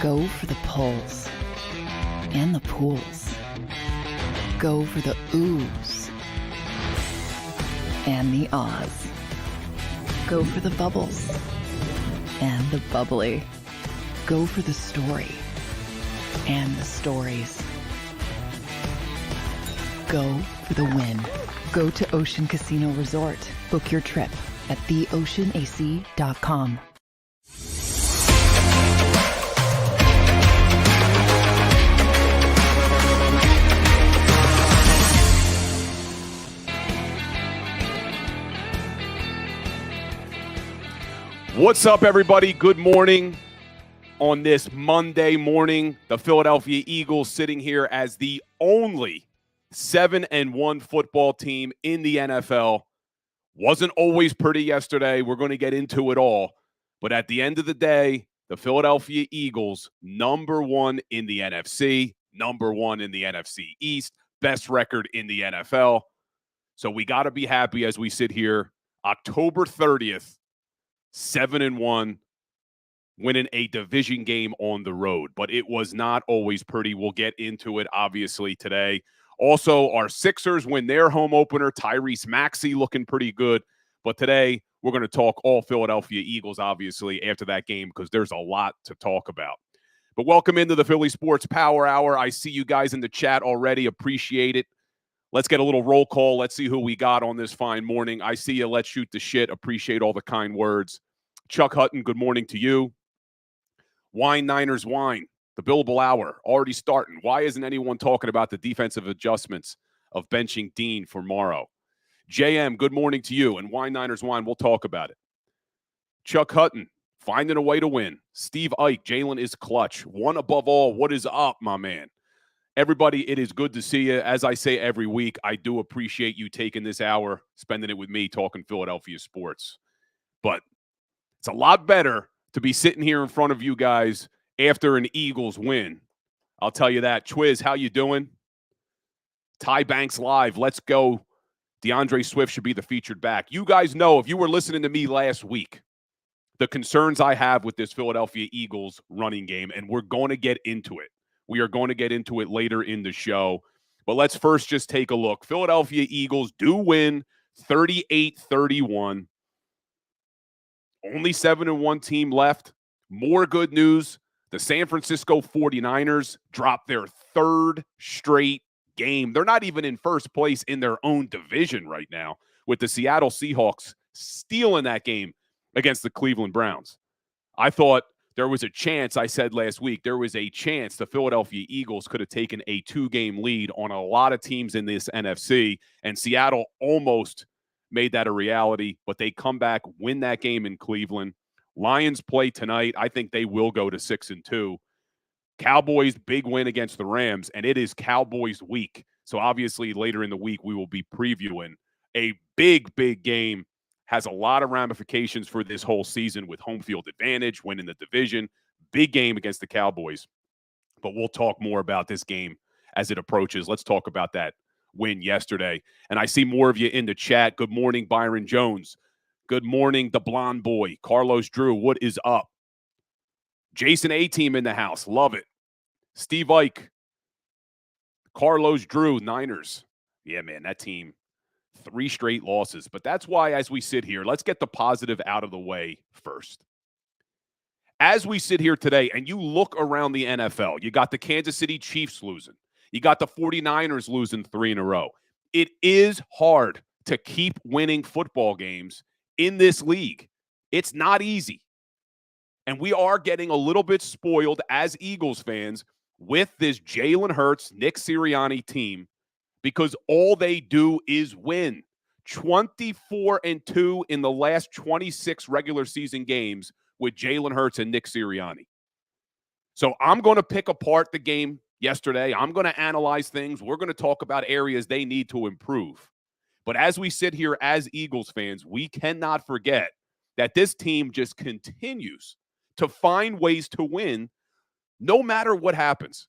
Go for the pulls and the pools. Go for the oohs and the ahs. Go for the bubbles and the bubbly. Go for the story and the stories. Go for the win. Go to Ocean Casino Resort. Book your trip at theoceanac.com. What's up, everybody? Good morning on this Monday morning. The Philadelphia Eagles sitting here as the only 7-1 football team in the NFL. Wasn't always pretty yesterday. We're going to get into it all. But at the end of the day, the Philadelphia Eagles, number one in the NFC, number one in the NFC East, best record in the NFL. So we got to be happy as we sit here October 30th, 7-1, winning a division game on the road. But it was not always pretty. We'll get into it, obviously, today. Also, our Sixers win their home opener. Tyrese Maxey looking pretty good. But today, we're going to talk all Philadelphia Eagles, obviously, after that game, because there's a lot to talk about. But welcome into the Philly Sports Power Hour. I see you guys in the chat already. Appreciate it. Let's get a little roll call. Let's see who we got on this fine morning. I see you. Let's shoot the shit. Appreciate all the kind words. Chuck Hutton, good morning to you. Wine Niners Wine, the billable hour, already starting. Why isn't anyone talking about the defensive adjustments of benching Dean for Morrow? JM, good morning to you. And Wine Niners Wine, we'll talk about it. Chuck Hutton, finding a way to win. Steve Ike, Jalen is clutch. One above all, what is up, my man? Everybody, it is good to see you. As I say every week, I do appreciate you taking this hour, spending it with me, talking Philadelphia sports. But it's a lot better to be sitting here in front of you guys after an Eagles win. I'll tell you that. Twiz, how you doing? Ty Banks live. Let's go. DeAndre Swift should be the featured back. You guys know, if you were listening to me last week, the concerns I have with this Philadelphia Eagles running game, and we're going to get into it. We are going to get into it later in the show. But let's first just take a look. Philadelphia Eagles do win 38-31. Only 7-1 team left. More good news. The San Francisco 49ers dropped their third straight game. They're not even in first place in their own division right now, with the Seattle Seahawks stealing that game against the Cleveland Browns. I thought there was a chance, I said last week, there was a chance the Philadelphia Eagles could have taken a 2-game lead on a lot of teams in this NFC, and Seattle almost made that a reality, but they come back, win that game in Cleveland. Lions play tonight. I think they will go to 6-2. Cowboys, big win against the Rams, and it is Cowboys week. So obviously later in the week, we will be previewing a big, big game. Has a lot of ramifications for this whole season with home field advantage, winning the division. Big game against the Cowboys. But we'll talk more about this game as it approaches. Let's talk about that win yesterday. And I see more of you in the chat. Good morning, Byron Jones. Good morning, the blonde boy. Carlos Drew, what is up? Jason A-Team in the house. Love it. Steve Ike. Carlos Drew, Niners. Yeah, man, that team, 3 straight losses. But that's why, as we sit here, let's get the positive out of the way first. As we sit here today and you look around the NFL, you got the Kansas City Chiefs losing. You got the 49ers losing 3 in a row. It is hard to keep winning football games in this league. It's not easy. And we are getting a little bit spoiled as Eagles fans with this Jalen Hurts, Nick Sirianni team, because all they do is win. 24-2 in the last 26 regular season games with Jalen Hurts and Nick Sirianni. So I'm going to pick apart the game yesterday. I'm going to analyze things. We're going to talk about areas they need to improve. But as we sit here as Eagles fans, we cannot forget that this team just continues to find ways to win no matter what happens.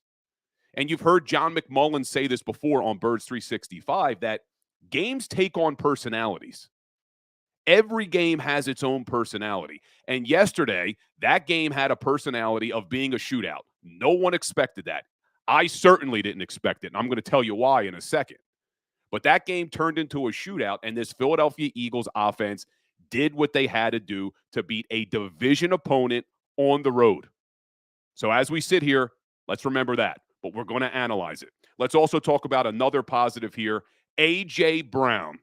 And you've heard John McMullen say this before on Birds 365, that games take on personalities. Every game has its own personality. And yesterday, that game had a personality of being a shootout. No one expected that. I certainly didn't expect it, and I'm going to tell you why in a second. But that game turned into a shootout, and this Philadelphia Eagles offense did what they had to do to beat a division opponent on the road. So as we sit here, let's remember that, but we're going to analyze it. Let's also talk about another positive here. A.J. Brown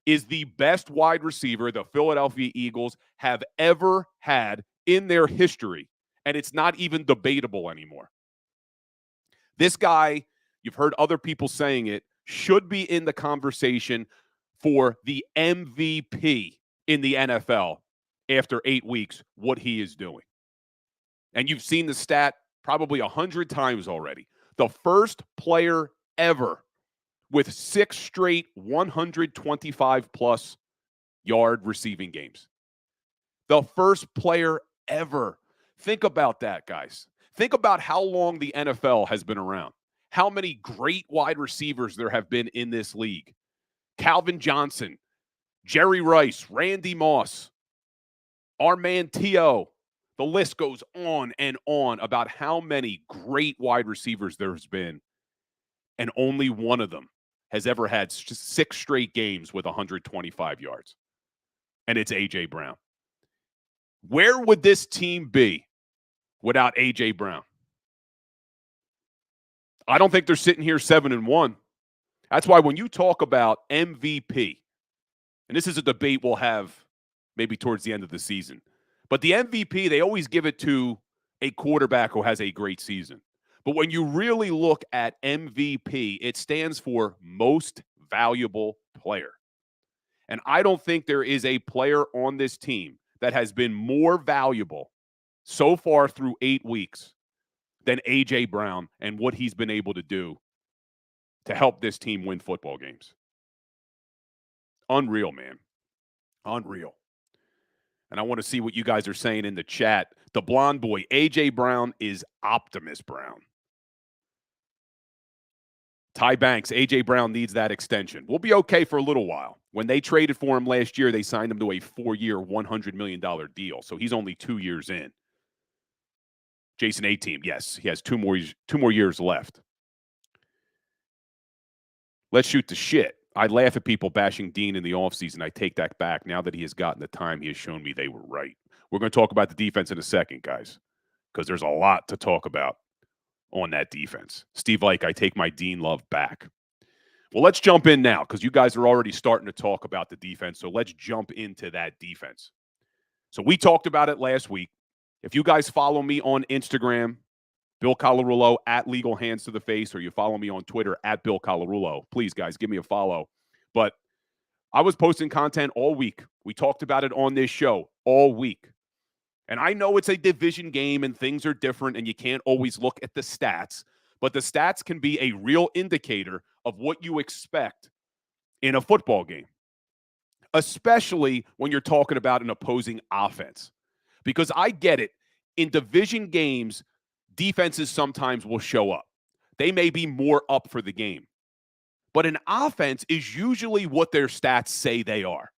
is the best wide receiver the Philadelphia Eagles have ever had in their history, and it's not even debatable anymore. This guy, you've heard other people saying it, should be in the conversation for the MVP in the NFL after 8 weeks, what he is doing. And you've seen the stat probably 100 times already. The first player ever with 6 straight 125-plus yard receiving games. The first player ever. Think about that, guys. Think about how long the NFL has been around. How many great wide receivers there have been in this league. Calvin Johnson, Jerry Rice, Randy Moss, our man T.O. The list goes on and on about how many great wide receivers there's been, and only one of them has ever had 6 straight games with 125 yards, and it's A.J. Brown. Where would this team be without A.J. Brown? I don't think they're sitting here 7-1. That's why when you talk about MVP, and this is a debate we'll have maybe towards the end of the season, but the MVP, they always give it to a quarterback who has a great season. But when you really look at MVP, it stands for most valuable player. And I don't think there is a player on this team that has been more valuable so far through 8 weeks than A.J. Brown and what he's been able to do to help this team win football games. Unreal, man. Unreal. And I want to see what you guys are saying in the chat. The blonde boy, A.J. Brown, is Optimus Brown. Ty Banks, A.J. Brown needs that extension. We'll be okay for a little while. When they traded for him last year, they signed him to a 4-year, $100 million deal. So he's only 2 years in. Jason A-Team, yes, he has two more years left. Let's shoot the shit. I laugh at people bashing Dean in the offseason. I take that back. Now that he has gotten the time, he has shown me they were right. We're going to talk about the defense in a second, guys, because there's a lot to talk about on that defense. Steve Ike, I take my Dean love back. Well, let's jump in now because you guys are already starting to talk about the defense. So let's jump into that defense. So we talked about it last week. If you guys follow me on Instagram, Bill Colarulo at Legal Hands to the Face, or you follow me on Twitter at Bill Colarulo, please, guys, give me a follow. But I was posting content all week. We talked about it on this show all week. And I know it's a division game and things are different and you can't always look at the stats, but the stats can be a real indicator of what you expect in a football game, especially when you're talking about an opposing offense. Because I get it. In division games, defenses sometimes will show up. They may be more up for the game. But an offense is usually what their stats say they are.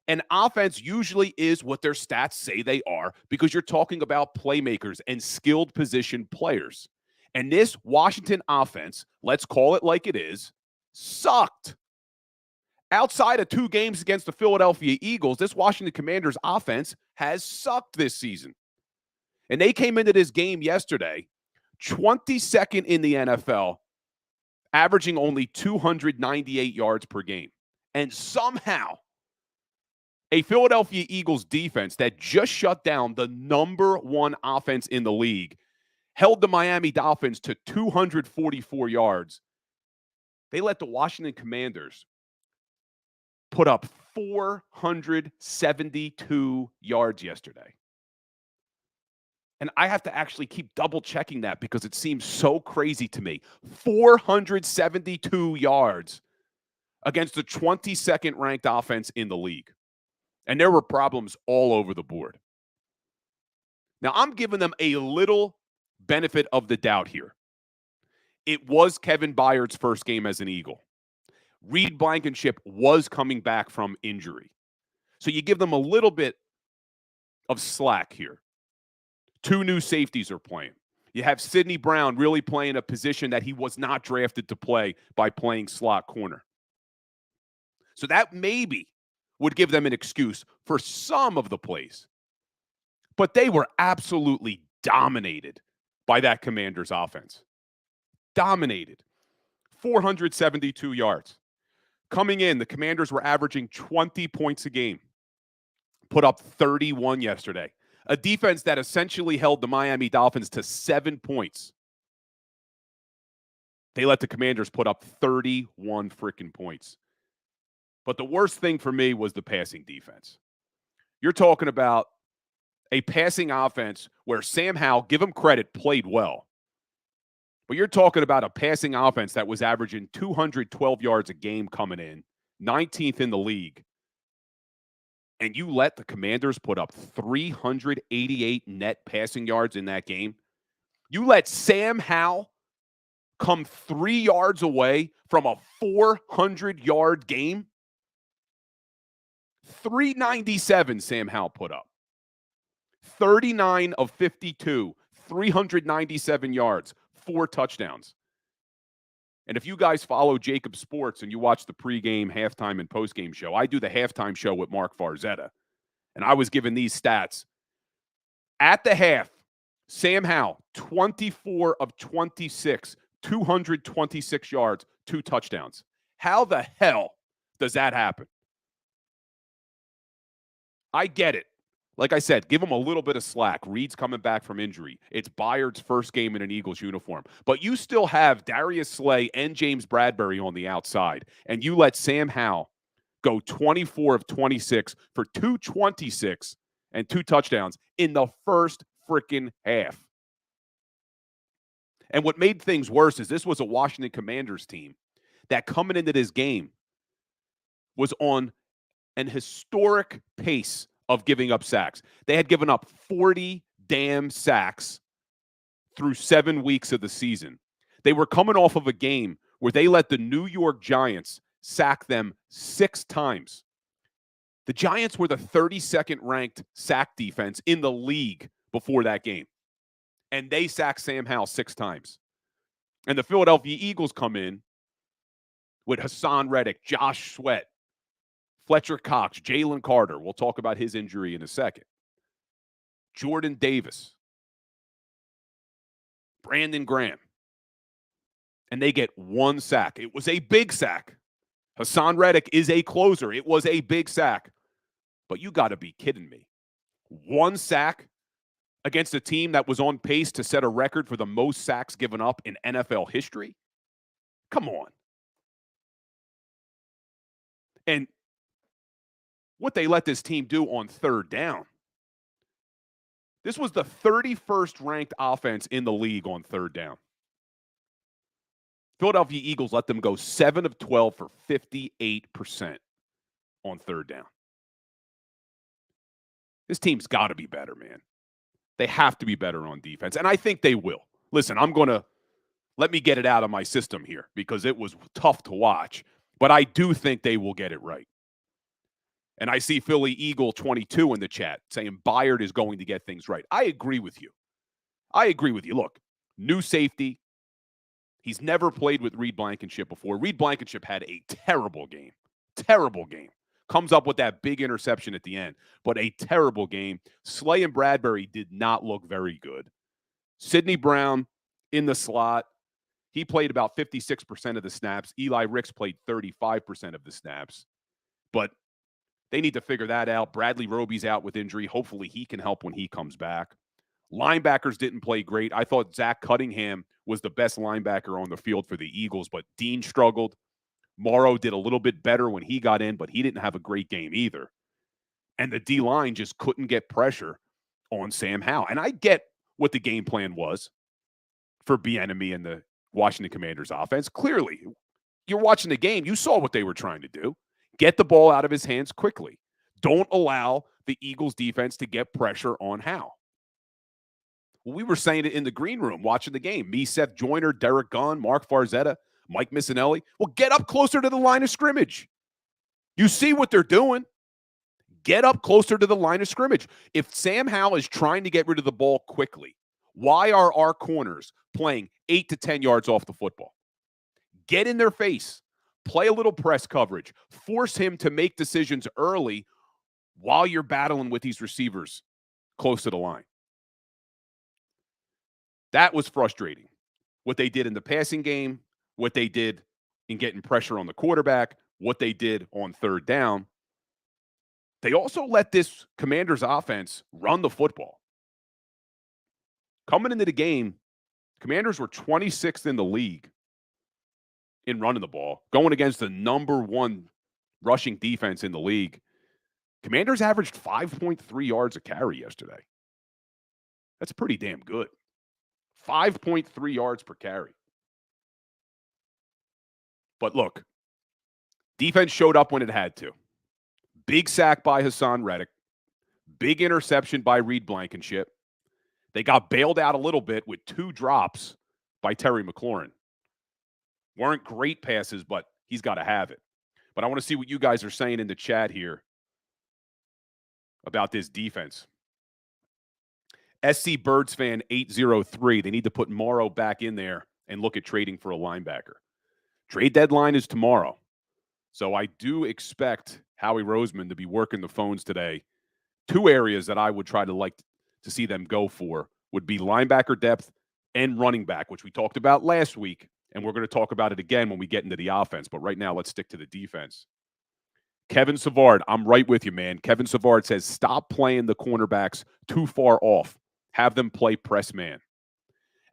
An offense usually is what their stats say they are because you're talking about playmakers and skilled position players. And this Washington offense, let's call it like it is, sucked. Outside of 2 games against the Philadelphia Eagles, this Washington Commanders offense has sucked this season. And they came into this game yesterday 22nd in the NFL, averaging only 298 yards per game. And somehow, a Philadelphia Eagles defense that just shut down the number 1 offense in the league held the Miami Dolphins to 244 yards. They let the Washington Commanders put up 472 yards yesterday. And I have to actually keep double checking that because it seems so crazy to me. 472 yards against the 22nd ranked offense in the league. And there were problems all over the board. Now, I'm giving them a little benefit of the doubt here. It was Kevin Byard's first game as an Eagle. Reed Blankenship was coming back from injury. So you give them a little bit of slack here. 2 new safeties are playing. You have Sidney Brown really playing a position that he was not drafted to play by playing slot corner. So that maybe would give them an excuse for some of the plays. But they were absolutely dominated by that Commanders offense. Dominated. 472 yards. Coming in, the Commanders were averaging 20 points a game. Put up 31 yesterday. A defense that essentially held the Miami Dolphins to 7 points. They let the Commanders put up 31 freaking points. But the worst thing for me was the passing defense. You're talking about a passing offense where Sam Howell, give him credit, played well. But you're talking about a passing offense that was averaging 212 yards a game coming in, 19th in the league. And you let the Commanders put up 388 net passing yards in that game. You let Sam Howell come 3 yards away from a 400-yard game. 397 Sam Howell put up. 39 of 52, 397 yards, 4 touchdowns. And if you guys follow JAKIB Sports and you watch the pregame, halftime, and postgame show, I do the halftime show with Mark Farzetta. And I was given these stats. At the half, Sam Howell, 24 of 26, 226 yards, 2 touchdowns. How the hell does that happen? I get it. Like I said, give him a little bit of slack. Reed's coming back from injury. It's Byard's first game in an Eagles uniform. But you still have Darius Slay and James Bradbury on the outside. And you let Sam Howell go 24 of 26 for 226 and 2 touchdowns in the first freaking half. And what made things worse is this was a Washington Commanders team that coming into this game was on an historic pace of giving up sacks. They had given up 40 damn sacks through 7 weeks of the season. They were coming off of a game where they let the New York Giants sack them 6 times. The Giants were the 32nd ranked sack defense in the league before that game. And they sacked Sam Howell 6 times. And the Philadelphia Eagles come in with Hassan Reddick, Josh Sweat, Fletcher Cox, Jalen Carter. We'll talk about his injury in a second. Jordan Davis, Brandon Graham. And they get 1 sack. It was a big sack. Hassan Reddick is a closer. It was a big sack. But you got to be kidding me. 1 sack against a team that was on pace to set a record for the most sacks given up in NFL history? Come on. And what they let this team do on 3rd down. This was the 31st ranked offense in the league on 3rd down. Philadelphia Eagles let them go 7 of 12 for 58% on 3rd down. This team's got to be better, man. They have to be better on defense, and I think they will. Listen, let me get it out of my system here because it was tough to watch, but I do think they will get it right. And I see Philly Eagle 22 in the chat saying Byard is going to get things right. I agree with you. Look, new safety. He's never played with Reed Blankenship before. Reed Blankenship had a terrible game. Comes up with that big interception at the end, but a terrible game. Slay and Bradbury did not look very good. Sidney Brown in the slot. He played about 56% of the snaps. Eli Ricks played 35% of the snaps. But they need to figure that out. Bradley Roby's out with injury. Hopefully he can help when he comes back. Linebackers didn't play great. I thought Zach Cunningham was the best linebacker on the field for the Eagles, but Dean struggled. Morrow did a little bit better when he got in, but he didn't have a great game either. And the D-line just couldn't get pressure on Sam Howell. And I get what the game plan was for Bieniemy and the Washington Commanders offense. Clearly, you're watching the game. You saw what they were trying to do. Get the ball out of his hands quickly. Don't allow the Eagles defense to get pressure on Howell. Well, we were saying it in the green room watching the game. Me, Seth Joyner, Derek Gunn, Mark Farzetta, Mike Missinelli. Well, get up closer to the line of scrimmage. You see what they're doing. Get up closer to the line of scrimmage. If Sam Howell is trying to get rid of the ball quickly, why are our corners playing 8 to 10 yards off the football? Get in their face. Play a little press coverage. Force him to make decisions early while you're battling with these receivers close to the line. That was frustrating. What they did in the passing game, what they did in getting pressure on the quarterback, what they did on third down. They also let this Commanders offense run the football. Coming into the game, Commanders were 26th in the league in running the ball, going against the number one rushing defense in the league. Commanders averaged 5.3 yards a carry yesterday. That's pretty damn good. 5.3 yards per carry. But look, defense showed up when it had to. Big sack by Hassan Reddick. Big interception by Reed Blankenship. They got bailed out a little bit with 2 drops by Terry McLaurin. Weren't great passes, but he's got to have it. But I want to see what you guys are saying in the chat here about this defense. SC Birds fan 803, they need to put Morrow back in there and look at trading for a linebacker. Trade deadline is tomorrow. So I do expect Howie Roseman to be working the phones today. 2 areas that I would try to like to see them go for would be linebacker depth and running back, which we talked about last week, and we're going to talk about it again when we get into the offense. But right now, let's stick to the defense. Kevin Savard, I'm right with you, man. Kevin Savard says, stop playing the cornerbacks too far off. Have them play press man.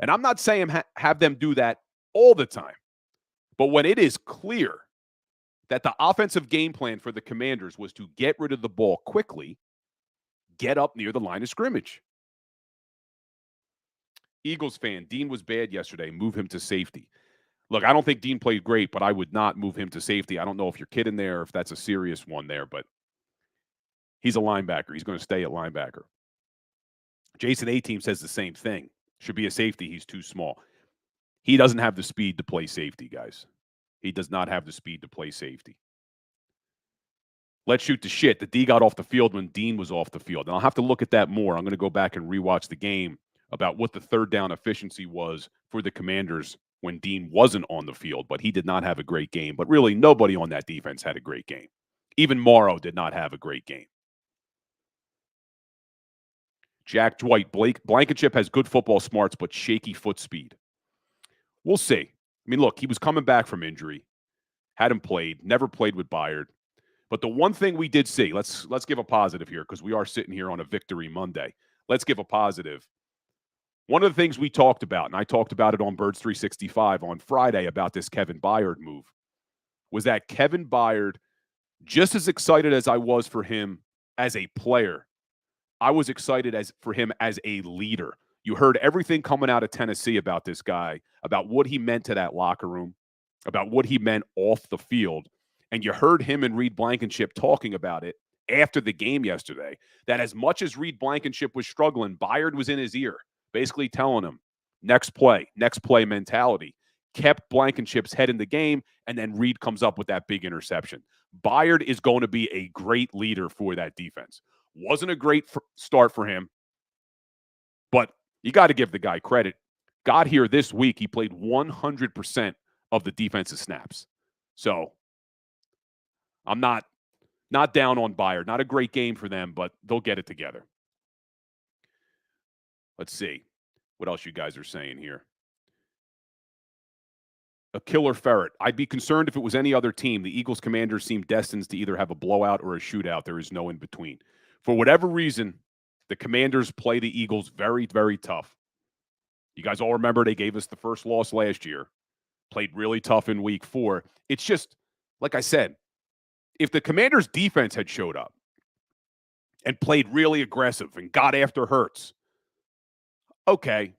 And I'm not saying have them do that all the time. But when it is clear that the offensive game plan for the Commanders was to get rid of the ball quickly, get up near the line of scrimmage. Eagles fan, Dean was bad yesterday. Move him to safety. Look, I don't think Dean played great, but I would not move him to safety. I don't know if you're kidding there, if that's a serious one there, but he's a linebacker. He's going to stay at linebacker. Jason A-Team says the same thing. Should be a safety. He's too small. He doesn't have the speed to play safety, guys. He does not have the speed to play safety. Let's shoot the shit. The D got off the field when Dean was off the field. And I'll have to look at that more. I'm going to go back and rewatch the game about what the third down efficiency was for the Commanders when Dean wasn't on the field, but he did not have a great game. But really, nobody on that defense had a great game. Even Morrow did not have a great game. Jack Dwight, Blankenship has good football smarts, but shaky foot speed. We'll see. I mean, look, he was coming back from injury, hadn't played, never played with Byard. But the one thing we did see, let's give a positive here because we are sitting here on a Victory Monday. Let's give a positive. One of the things we talked about, and I talked about it on Birds 365 on Friday about this Kevin Byard move, was that Kevin Byard, just as excited as I was for him as a player, I was excited for him as a leader. You heard everything coming out of Tennessee about this guy, about what he meant to that locker room, about what he meant off the field. And you heard him and Reed Blankenship talking about it after the game yesterday, that as much as Reed Blankenship was struggling, Byard was in his ear, basically telling him, next play mentality. Kept Blankenship's head in the game, and then Reed comes up with that big interception. Byard is going to be a great leader for that defense. Wasn't a great start for him, but you got to give the guy credit. Got here this week, he played 100% of the defensive snaps. So I'm not down on Byard. Not a great game for them, but they'll get it together. Let's see what else you guys are saying here. A killer ferret. I'd be concerned if it was any other team. The Eagles Commanders seem destined to either have a blowout or a shootout. There is no in between. For whatever reason, the Commanders play the Eagles very, very tough. You guys all remember they gave us the first loss last year. Played really tough in week 4. It's just, like I said, if the Commanders' defense had showed up and played really aggressive and got after Hurts, okay,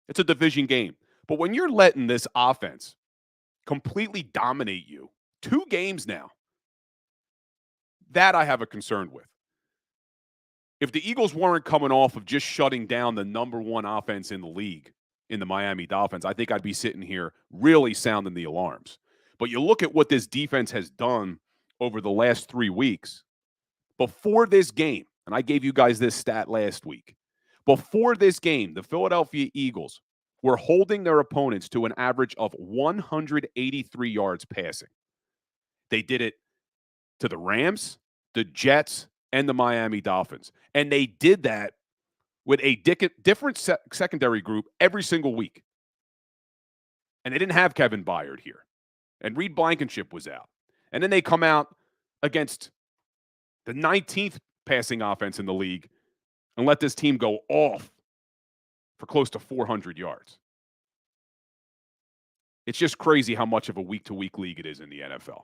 it's a division game. But when you're letting this offense completely dominate you, 2 games now, that I have a concern with. If the Eagles weren't coming off of just shutting down the number 1 offense in the league in the Miami Dolphins, I think I'd be sitting here really sounding the alarms. But you look at what this defense has done over the last 3 weeks. Before this game, and I gave you guys this stat last week, before this game, the Philadelphia Eagles were holding their opponents to an average of 183 yards passing. They did it to the Rams, the Jets, and the Miami Dolphins. And they did that with a different secondary group every single week. And they didn't have Kevin Byard here. And Reed Blankenship was out. And then they come out against the 19th passing offense in the league and let this team go off for close to 400 yards. It's just crazy how much of a week-to-week league it is in the NFL.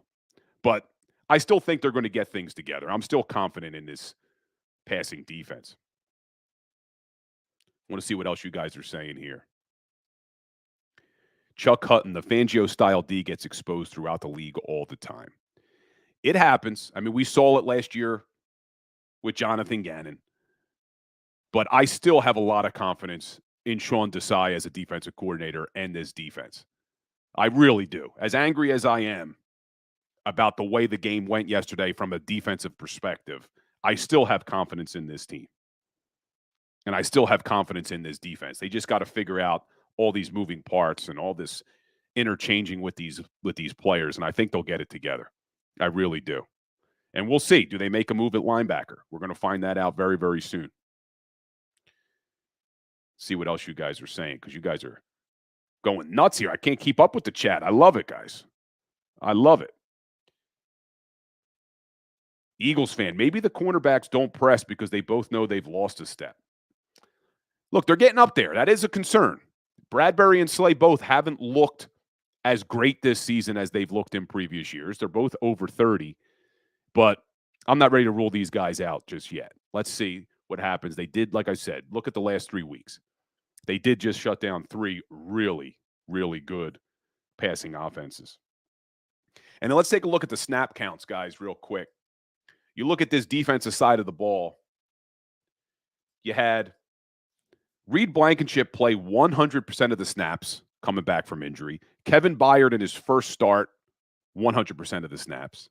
But I still think they're going to get things together. I'm still confident in this passing defense. I want to see what else you guys are saying here. Chuck Hutton, the Fangio-style D gets exposed throughout the league all the time. It happens. I mean, we saw it last year with Jonathan Gannon. But I still have a lot of confidence in Sean Desai as a defensive coordinator and this defense. I really do. As angry as I am about the way the game went yesterday from a defensive perspective, I still have confidence in this team. And I still have confidence in this defense. They just got to figure out all these moving parts and all this interchanging with these players, and I think they'll get it together. I really do. And we'll see. Do they make a move at linebacker? We're going to find that out very, very soon. See what else you guys are saying, because you guys are going nuts here. I can't keep up with the chat. I love it, guys. I love it. Eagles fan, maybe the cornerbacks don't press because they both know they've lost a step. Look, they're getting up there. That is a concern. Bradbury and Slay both haven't looked as great this season as they've looked in previous years. They're both over 30, but I'm not ready to rule these guys out just yet. Let's see what happens. They did, like I said, look at the last 3 weeks. They did just shut down 3 really, really good passing offenses. And then let's take a look at the snap counts, guys, real quick. You look at this defensive side of the ball. You had Reed Blankenship play 100% of the snaps coming back from injury. Kevin Byard in his first start, 100% of the snaps.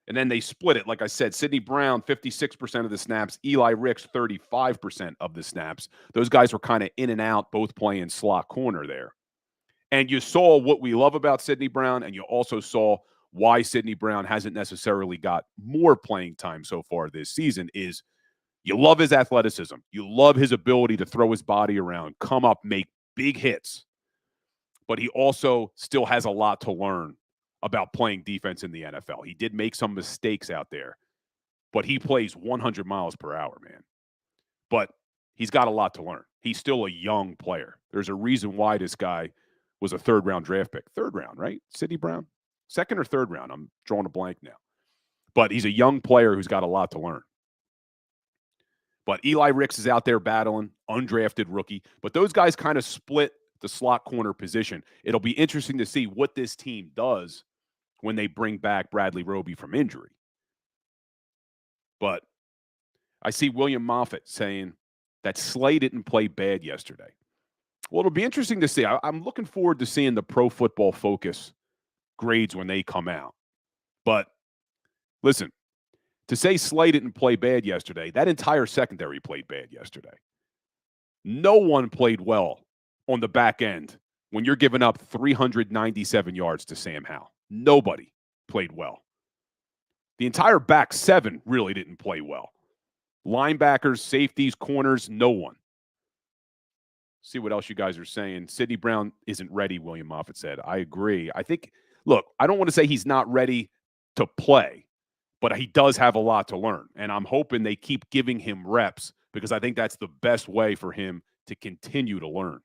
And then they split it. Like I said, Sidney Brown, 56% of the snaps. Eli Ricks, 35% of the snaps. Those guys were kind of in and out, both playing slot corner there. And you saw what we love about Sidney Brown, and you also saw why Sidney Brown hasn't necessarily got more playing time so far this season is you love his athleticism. You love his ability to throw his body around, come up, make big hits. But he also still has a lot to learn about playing defense in the NFL. He did make some mistakes out there, but he plays 100 miles per hour, man. But he's got a lot to learn. He's still a young player. There's a reason why this guy was a third-round draft pick. Third round, right? Sidney Brown? Second or third round? I'm drawing a blank now. But he's a young player who's got a lot to learn. But Eli Ricks is out there battling, undrafted rookie. But those guys kind of split the slot corner position. It'll be interesting to see what this team does when they bring back Bradley Roby from injury. But I see William Moffitt saying that Slay didn't play bad yesterday. Well, it'll be interesting to see. I'm looking forward to seeing the Pro Football Focus grades when they come out. But listen, to say Slay didn't play bad yesterday, that entire secondary played bad yesterday. No one played well on the back end when you're giving up 397 yards to Sam Howell. Nobody played well. The entire back seven really didn't play well. Linebackers, safeties, corners, no one. See what else you guys are saying. Sidney Brown isn't ready, William Moffitt said. I agree. I think, look, I don't want to say he's not ready to play, but he does have a lot to learn. And I'm hoping they keep giving him reps because I think that's the best way for him to continue to learn.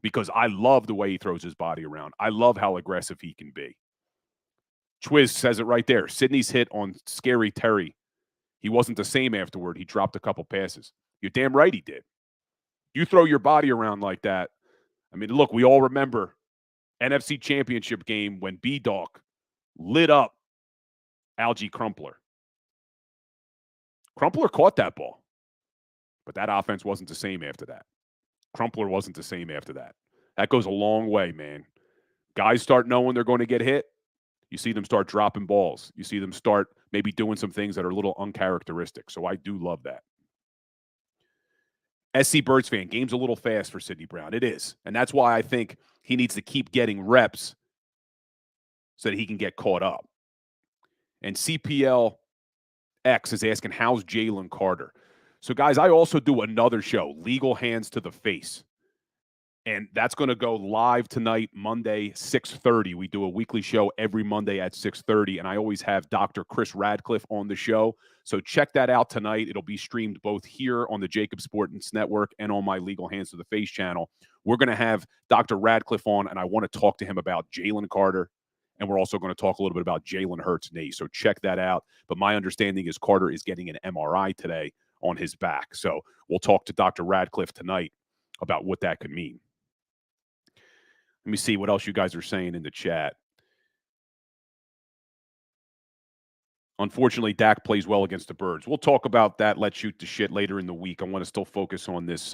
Because I love the way he throws his body around. I love how aggressive he can be. Twiz says it right there. Sidney's hit on Scary Terry. He wasn't the same afterward. He dropped a couple passes. You're damn right he did. You throw your body around like that. I mean, look, we all remember NFC Championship game when B-Dawk lit up Algie Crumpler. Crumpler caught that ball, but that offense wasn't the same after that. Crumpler wasn't the same after that. That goes a long way, man. Guys start knowing they're going to get hit. You see them start dropping balls. You see them start maybe doing some things that are a little uncharacteristic. So I do love that. SC Birds fan, game's a little fast for Sidney Brown. It is. And that's why I think he needs to keep getting reps so that he can get caught up. And CPL X is asking, how's Jalen Carter? So, guys, I also do another show, Legal Hands to the Face. And that's going to go live tonight, Monday, 6:30. We do a weekly show every Monday at 6:30, and I always have Dr. Chris Radcliffe on the show. So check that out tonight. It'll be streamed both here on the JAKIB Sports Network and on my Legal Hands to the Face channel. We're going to have Dr. Radcliffe on, and I want to talk to him about Jalen Carter, and we're also going to talk a little bit about Jalen Hurts' knee. So check that out. But my understanding is Carter is getting an MRI today on his back. So we'll talk to Dr. Radcliffe tonight about what that could mean. Let me see what else you guys are saying in the chat. Unfortunately, Dak plays well against the Birds. We'll talk about that. Let's shoot the shit later in the week. I want to still focus on this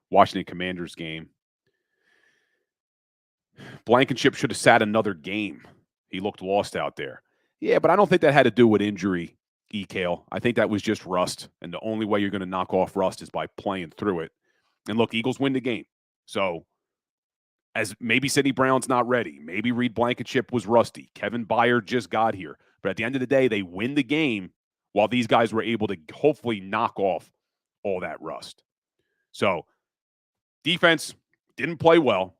Washington Commanders game. Blankenship should have sat another game. He looked lost out there. Yeah, but I don't think that had to do with injury, E-Kale. I think that was just rust. And the only way you're going to knock off rust is by playing through it. And look, Eagles win the game. So as maybe Sidney Brown's not ready. Maybe Reed Blankenship was rusty. Kevin Byard just got here. But at the end of the day, they win the game while these guys were able to hopefully knock off all that rust. So defense didn't play well.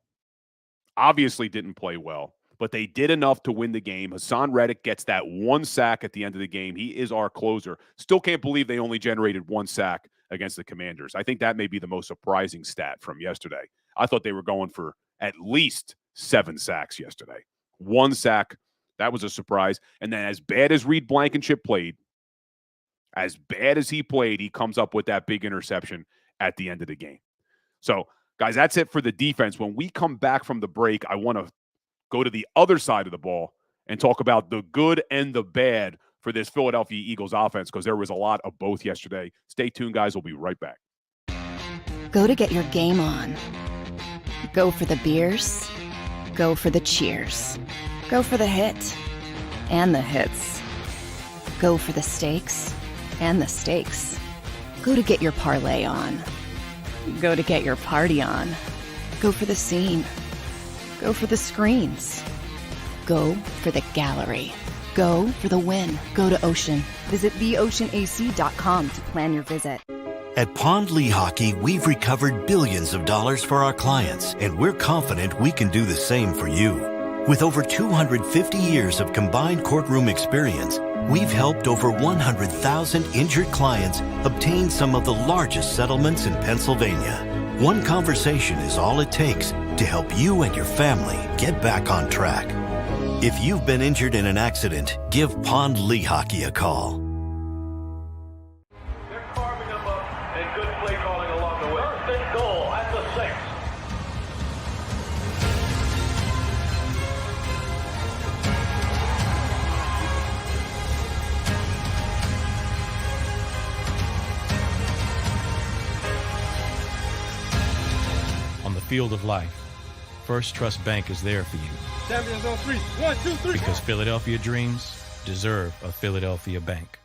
Obviously didn't play well. But they did enough to win the game. Hassan Reddick gets that one sack at the end of the game. He is our closer. Still can't believe they only generated one sack against the Commanders. I think that may be the most surprising stat from yesterday. I thought they were going for at least 7 sacks yesterday. 1 sack, that was a surprise. And then as bad as Reed Blankenship played, as bad as he played, he comes up with that big interception at the end of the game. So, guys, that's it for the defense. When we come back from the break, I want to go to the other side of the ball and talk about the good and the bad for this Philadelphia Eagles offense, because there was a lot of both yesterday. Stay tuned, guys. We'll be right back. Go to get your game on. Go for the beers. Go for the cheers. Go for the hit and the hits. Go for the stakes and the stakes. Go to get your parlay on. Go to get your party on. Go for the scene. Go for the screens. Go for the gallery. Go for the win. Go to Ocean. Visit theoceanac.com to plan your visit. At Pond Lehocky, we've recovered billions of dollars for our clients, and we're confident we can do the same for you. With over 250 years of combined courtroom experience, we've helped over 100,000 injured clients obtain some of the largest settlements in Pennsylvania. One conversation is all it takes to help you and your family get back on track. If you've been injured in an accident, give Pond Lehocky a call. Field of life, First Trust Bank is there for you. Champions on 3. 1, 2, 3. Because Philadelphia dreams deserve a Philadelphia bank.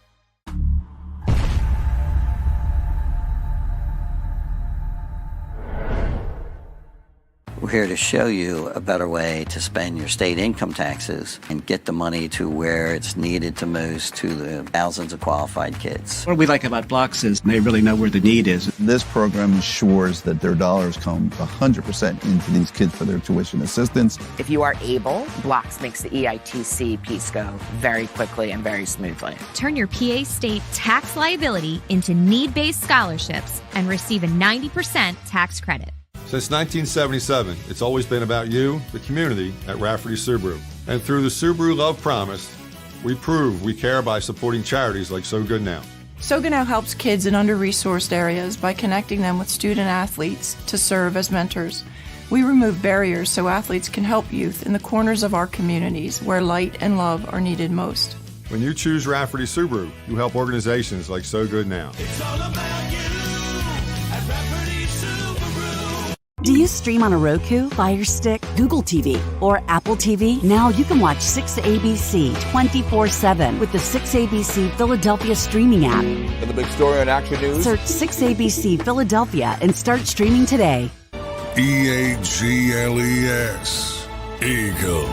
We're here to show you a better way to spend your state income taxes and get the money to where it's needed to most, to the thousands of qualified kids. What we like about Blocks is they really know where the need is. This program ensures that their dollars come 100% into these kids for their tuition assistance. If you are able, Blocks makes the EITC piece go very quickly and very smoothly. Turn your PA state tax liability into need-based scholarships and receive a 90% tax credit. Since 1977, it's always been about you, the community, at Rafferty Subaru. And through the Subaru Love Promise, we prove we care by supporting charities like So Good Now. So Good Now helps kids in under-resourced areas by connecting them with student athletes to serve as mentors. We remove barriers so athletes can help youth in the corners of our communities where light and love are needed most. When you choose Rafferty Subaru, you help organizations like So Good Now. It's all about you at Rafferty Subaru. Do you stream on a Roku, Fire Stick, Google TV, or Apple TV? Now you can watch 6ABC 24/7 with the 6ABC Philadelphia streaming app. For the big story on Action News, search 6ABC Philadelphia and start streaming today. EAGLES, Eagles.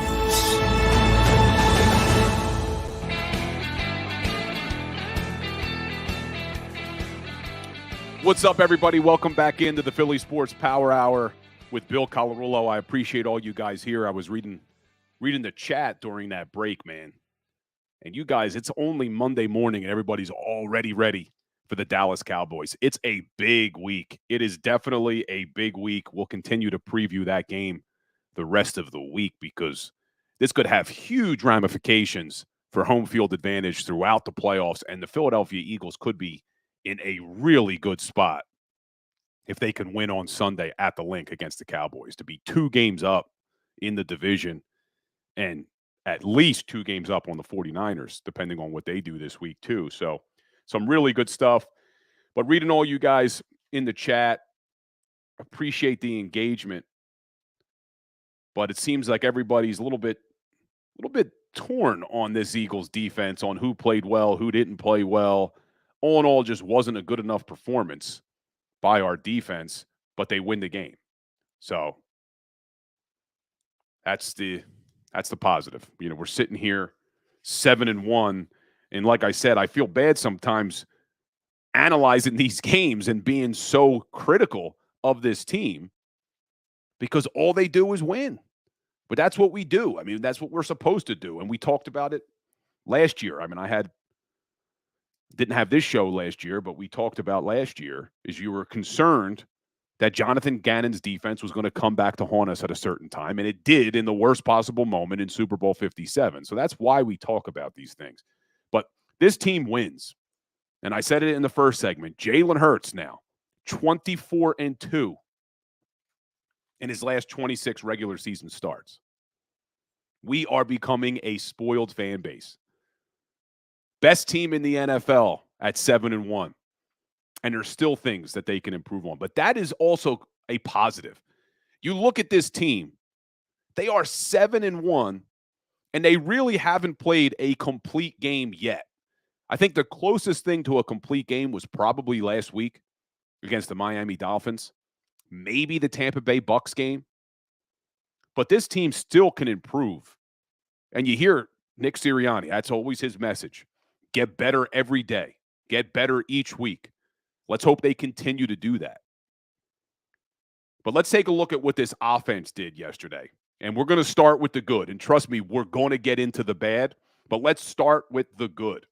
What's up, everybody? Welcome back into the Philly Sports Power Hour with Bill Colarulo. I appreciate all you guys here. I was reading the chat during that break, man. And you guys, it's only Monday morning and everybody's already ready for the Dallas Cowboys. It's a big week. It is definitely a big week. We'll continue to preview that game the rest of the week because this could have huge ramifications for home field advantage throughout the playoffs, and the Philadelphia Eagles could be in a really good spot if they can win on Sunday at the Link against the Cowboys, to be 2 games up in the division and at least 2 games up on the 49ers, depending on what they do this week too. So some really good stuff. But reading all you guys in the chat, appreciate the engagement. But it seems like everybody's a little bit torn on this Eagles defense, on who played well, who didn't play well. All in all, just wasn't a good enough performance by our defense, but they win the game. So that's the positive. You know, we're sitting here 7-1, and like I said, I feel bad sometimes analyzing these games and being so critical of this team because all they do is win. But that's what we do. I mean, that's what we're supposed to do, and we talked about it last year. I mean, didn't have this show last year, but we talked about last year is you were concerned that Jonathan Gannon's defense was going to come back to haunt us at a certain time, and it did in the worst possible moment in Super Bowl 57. So that's why we talk about these things. But this team wins, and I said it in the first segment. Jalen Hurts now 24-2 in his last 26 regular season starts. We are becoming a spoiled fan base. Best team in the NFL at 7-1. And there's still things that they can improve on. But that is also a positive. You look at this team, they are 7-1, and they really haven't played a complete game yet. I think the closest thing to a complete game was probably last week against the Miami Dolphins, maybe the Tampa Bay Bucs game. But this team still can improve. And you hear Nick Sirianni, that's always his message. Get better every day. Get better each week. Let's hope they continue to do that. But let's take a look at what this offense did yesterday. And we're going to start with the good. And trust me, we're going to get into the bad. But let's start with the good.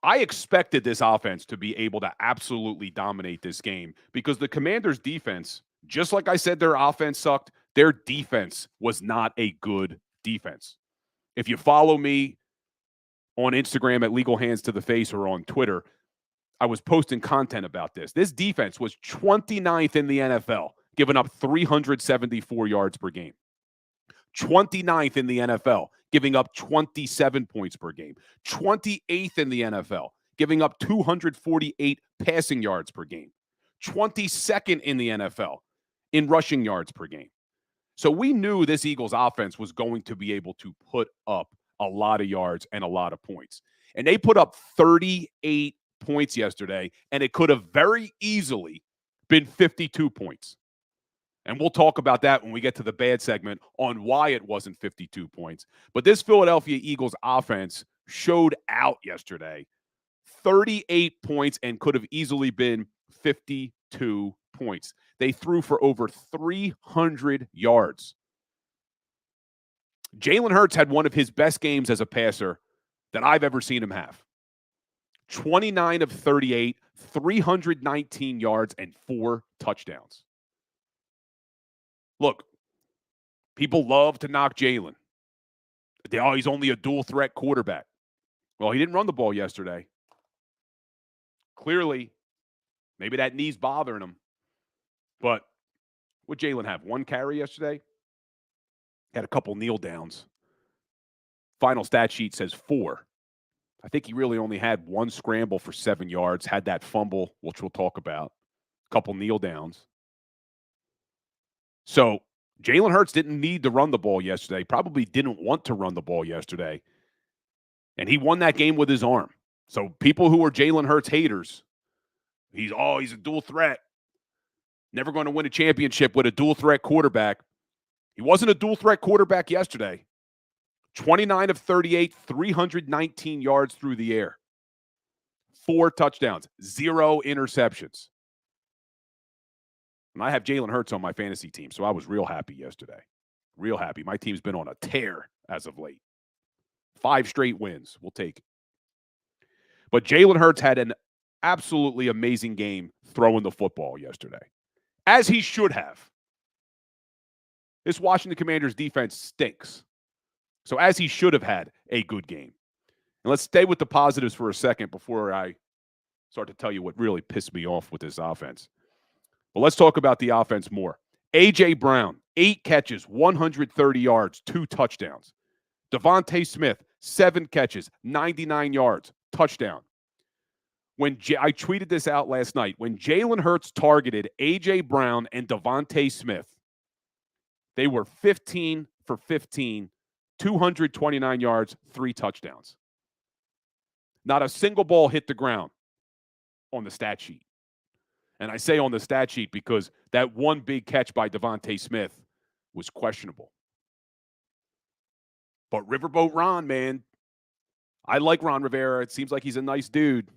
I expected this offense to be able to absolutely dominate this game because the Commanders' defense, just like I said their offense sucked, their defense was not a good defense. If you follow me on Instagram at Legal Hands to the Face or on Twitter, I was posting content about this. This defense was 29th in the NFL, giving up 374 yards per game. 29th in the NFL, giving up 27 points per game. 28th in the NFL, giving up 248 passing yards per game. 22nd in the NFL in rushing yards per game. So we knew this Eagles offense was going to be able to put up a lot of yards and a lot of points. And they put up 38 points yesterday, and it could have very easily been 52 points. And we'll talk about that when we get to the bad segment on why it wasn't 52 points. But this Philadelphia Eagles offense showed out yesterday. 38 points and could have easily been 52 points. They threw for over 300 yards. Jalen Hurts had one of his best games as a passer that I've ever seen him have. 29 of 38, 319 yards, and 4 touchdowns. Look, people love to knock Jalen. He's only a dual-threat quarterback. Well, he didn't run the ball yesterday. Clearly, maybe that knee's bothering him. But what did Jalen have? 1 carry yesterday? Had a couple kneel downs. Final stat sheet says 4. I think he really only had 1 scramble for 7 yards, had that fumble, which we'll talk about, a couple kneel downs. So Jalen Hurts didn't need to run the ball yesterday, probably didn't want to run the ball yesterday, and he won that game with his arm. So people who are Jalen Hurts haters, he's a dual threat, never going to win a championship with a dual threat quarterback. He wasn't a dual threat quarterback yesterday. 29 of 38, 319 yards through the air. 4 touchdowns, 0 interceptions. And I have Jalen Hurts on my fantasy team, so I was real happy yesterday. Real happy. My team's been on a tear as of late. 5 straight wins. We'll take it. But Jalen Hurts had an absolutely amazing game throwing the football yesterday, as he should have. This Washington Commanders defense stinks. So as he should have had a good game. And let's stay with the positives for a second before I start to tell you what really pissed me off with this offense. But let's talk about the offense more. A.J. Brown, 8 catches, 130 yards, 2 touchdowns. Devontae Smith, 7 catches, 99 yards, touchdown. I tweeted this out last night. When Jalen Hurts targeted A.J. Brown and Devontae Smith, they were 15 for 15, 229 yards, 3 touchdowns. Not a single ball hit the ground on the stat sheet. And I say on the stat sheet because that one big catch by Devontae Smith was questionable. But Riverboat Ron, man, I like Ron Rivera. It seems like he's a nice dude.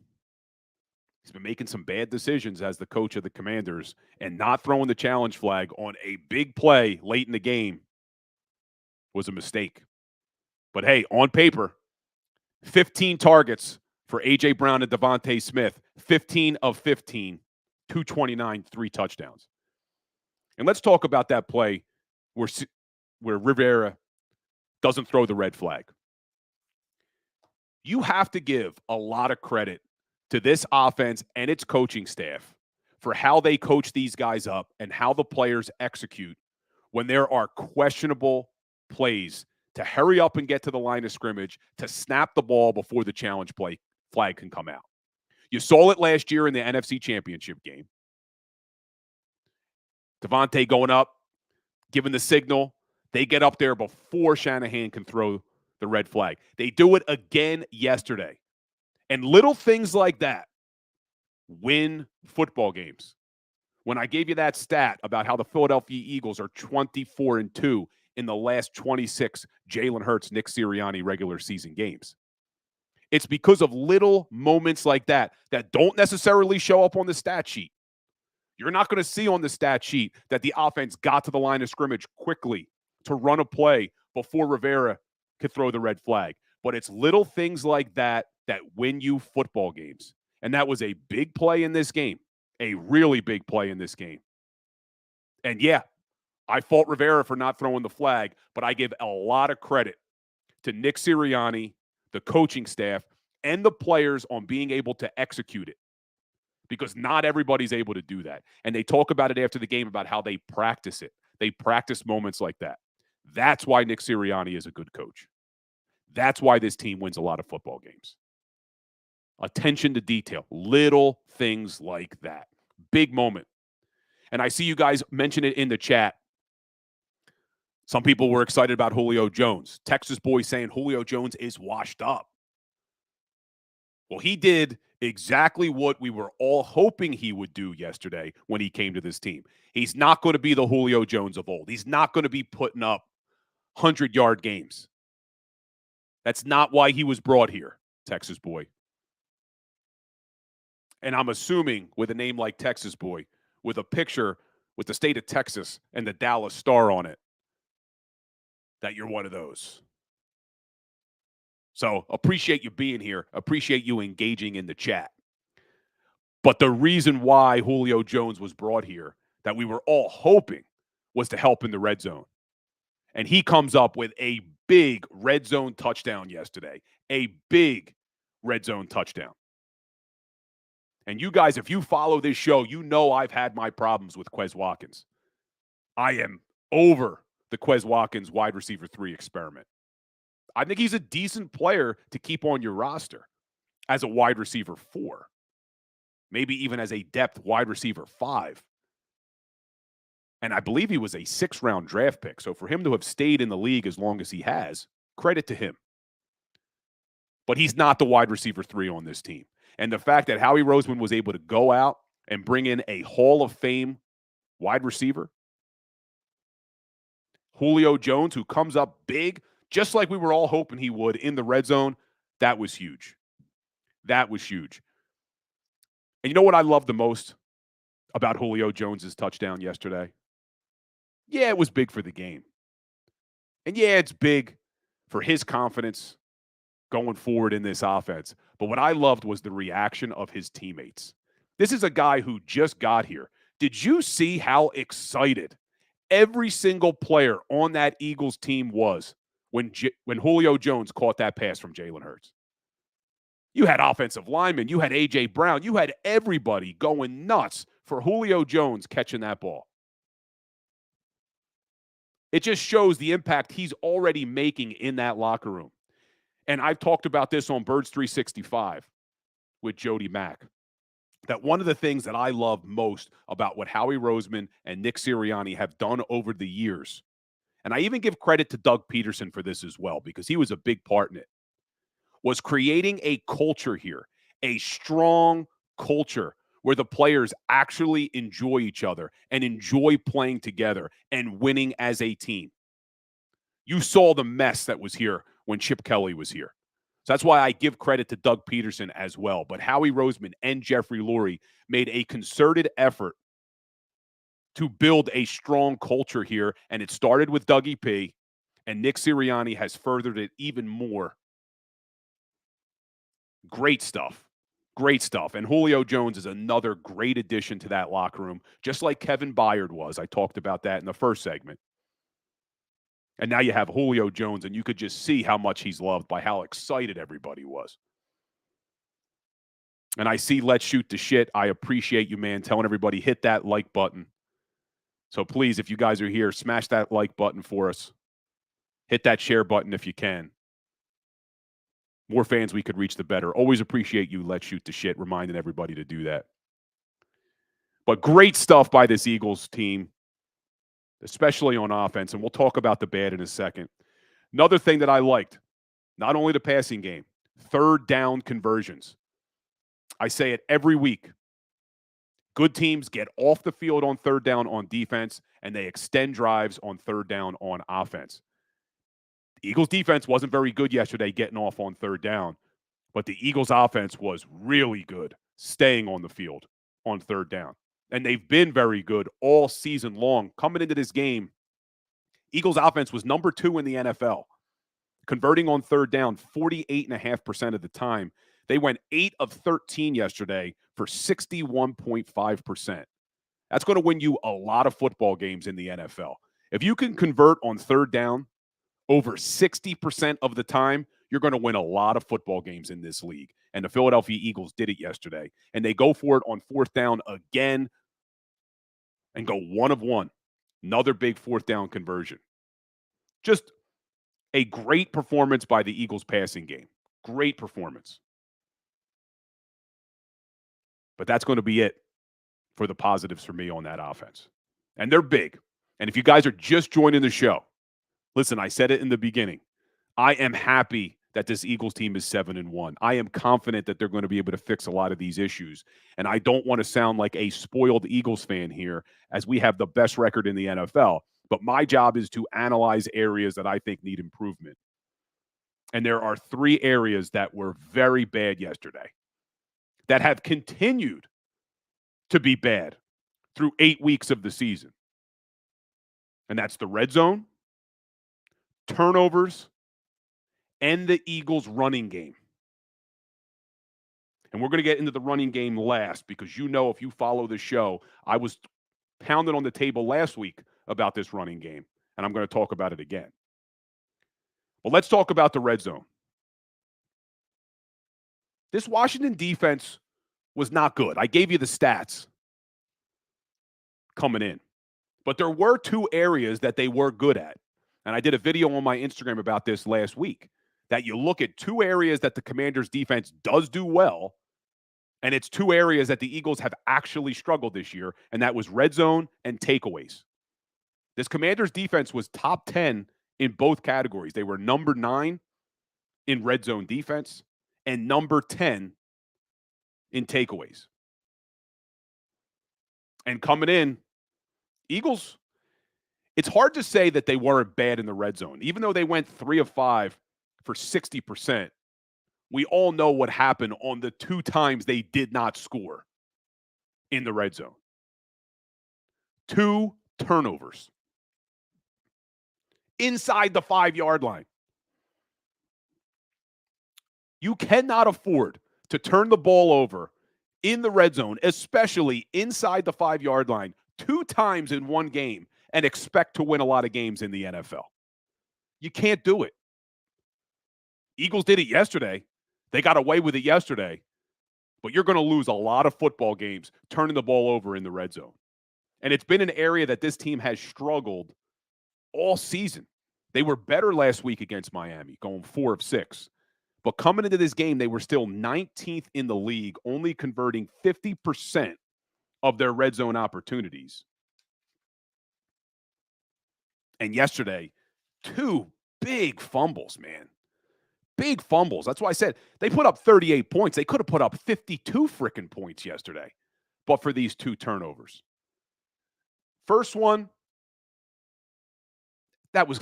He's been making some bad decisions as the coach of the Commanders, and not throwing the challenge flag on a big play late in the game was a mistake. But hey, on paper, 15 targets for A.J. Brown and Devontae Smith, 15 of 15, 229, 3 touchdowns. And let's talk about that play where Rivera doesn't throw the red flag. You have to give a lot of credit to this offense and its coaching staff for how they coach these guys up and how the players execute when there are questionable plays to hurry up and get to the line of scrimmage, to snap the ball before the challenge play flag can come out. You saw it last year in the NFC Championship game. Devontae going up, giving the signal. They get up there before Shanahan can throw the red flag. They do it again yesterday. And little things like that win football games. When I gave you that stat about how the Philadelphia Eagles are 24-2 in the last 26 Jalen Hurts, Nick Sirianni regular season games. It's because of little moments like that that don't necessarily show up on the stat sheet. You're not going to see on the stat sheet that the offense got to the line of scrimmage quickly to run a play before Rivera could throw the red flag. But it's little things like that that win you football games. And that was a big play in this game, a really big play in this game. And yeah, I fault Rivera for not throwing the flag, but I give a lot of credit to Nick Sirianni, the coaching staff, and the players on being able to execute it. Because not everybody's able to do that. And they talk about it after the game about how they practice it. They practice moments like that. That's why Nick Sirianni is a good coach. That's why this team wins a lot of football games. Attention to detail. Little things like that. Big moment. And I see you guys mention it in the chat. Some people were excited about Julio Jones. Texas boy saying Julio Jones is washed up. Well, he did exactly what we were all hoping he would do yesterday when he came to this team. He's not going to be the Julio Jones of old. He's not going to be putting up 100-yard games. That's not why he was brought here, Texas boy. And I'm assuming with a name like Texas boy, with a picture with the state of Texas and the Dallas Star on it, that you're one of those. So appreciate you being here. Appreciate you engaging in the chat. But the reason why Julio Jones was brought here, that we were all hoping, was to help in the red zone. And he comes up with a big red zone touchdown yesterday. A big red zone touchdown. And you guys, if you follow this show, you know I've had my problems with Quez Watkins. I am over the Quez Watkins wide receiver 3 experiment. I think he's a decent player to keep on your roster as a wide receiver 4. Maybe even as a depth wide receiver 5. And I believe he was a 6th-round draft pick. So for him to have stayed in the league as long as he has, credit to him. But he's not the wide receiver 3 on this team. And the fact that Howie Roseman was able to go out and bring in a Hall of Fame wide receiver, Julio Jones, who comes up big, just like we were all hoping he would in the red zone, that was huge. That was huge. And you know what I love the most about Julio Jones' touchdown yesterday? Yeah, it was big for the game. And yeah, it's big for his confidence going forward in this offense. But what I loved was the reaction of his teammates. This is a guy who just got here. Did you see how excited every single player on that Eagles team was when Julio Jones caught that pass from Jalen Hurts? You had offensive linemen. You had A.J. Brown. You had everybody going nuts for Julio Jones catching that ball. It just shows the impact he's already making in that locker room. And I've talked about this on Birds 365 with Jody Mack, that one of the things that I love most about what Howie Roseman and Nick Sirianni have done over the years, and I even give credit to Doug Peterson for this as well, because he was a big part in it, was creating a culture here, a strong culture where the players actually enjoy each other and enjoy playing together and winning as a team. You saw the mess that was here when Chip Kelly was here. So that's why I give credit to Doug Peterson as well. But Howie Roseman and Jeffrey Lurie made a concerted effort to build a strong culture here, and it started with Dougie P, and Nick Sirianni has furthered it even more. Great stuff. Great stuff. And Julio Jones is another great addition to that locker room, just like Kevin Byard was. I talked about that in the first segment. And now you have Julio Jones, and you could just see how much he's loved by how excited everybody was. And I see Let's Shoot the Shit. I appreciate you, man, telling everybody hit that like button. So please, if you guys are here, smash that like button for us. Hit that share button if you can. More fans we could reach, the better. Always appreciate you, Let's Shoot the Shit, reminding everybody to do that. But great stuff by this Eagles team, especially on offense, and we'll talk about the bad in a second. Another thing that I liked, not only the passing game, 3rd down conversions. I say it every week. Good teams get off the field on 3rd down on defense, and they extend drives on 3rd down on offense. The Eagles defense wasn't very good yesterday getting off on 3rd down, but the Eagles offense was really good staying on the field on 3rd down. And they've been very good all season long. Coming into this game, Eagles offense was number 2 in the NFL, converting on 3rd down 48.5% of the time. They went 8 of 13 yesterday for 61.5%. That's going to win you a lot of football games in the NFL. If you can convert on 3rd down over 60% of the time, you're going to win a lot of football games in this league. And the Philadelphia Eagles did it yesterday. And they go for it on 4th down again and go 1 of 1. Another big 4th down conversion. Just a great performance by the Eagles passing game. Great performance. But that's going to be it for the positives for me on that offense. And they're big. And if you guys are just joining the show, listen, I said it in the beginning. I am happy that this Eagles team is 7-1. I am confident that they're going to be able to fix a lot of these issues. And I don't want to sound like a spoiled Eagles fan here, as we have the best record in the NFL. But my job is to analyze areas that I think need improvement. And there are 3 areas that were very bad yesterday that have continued to be bad through 8 weeks of the season. And that's the red zone, turnovers, and the Eagles' running game. And we're going to get into the running game last, because you know, if you follow the show, I was pounding on the table last week about this running game, and I'm going to talk about it again. But let's talk about the red zone. This Washington defense was not good. I gave you the stats coming in. But there were 2 areas that they were good at. And I did a video on my Instagram about this last week, that you look at 2 areas that the Commanders' defense does do well, and it's 2 areas that the Eagles have actually struggled this year, and that was red zone and takeaways. This Commanders defense was top 10 in both categories. They were number 9 in red zone defense and number 10 in takeaways. And coming in, Eagles, it's hard to say that they weren't bad in the red zone. Even though they went 3 of 5 for 60%, we all know what happened on the 2 times they did not score in the red zone. 2 turnovers inside the 5-yard line. You cannot afford to turn the ball over in the red zone, especially inside the 5-yard line, 2 times in one game and expect to win a lot of games in the NFL. You can't do it. Eagles did it yesterday. They got away with it yesterday. But you're going to lose a lot of football games turning the ball over in the red zone. And it's been an area that this team has struggled all season. They were better last week against Miami, going 4 of 6. But coming into this game, they were still 19th in the league, only converting 50% of their red zone opportunities. And yesterday, 2 big fumbles, man. Big fumbles. That's why I said they put up 38 points. They could have put up 52 freaking points yesterday, but for these 2 turnovers. First one, that was,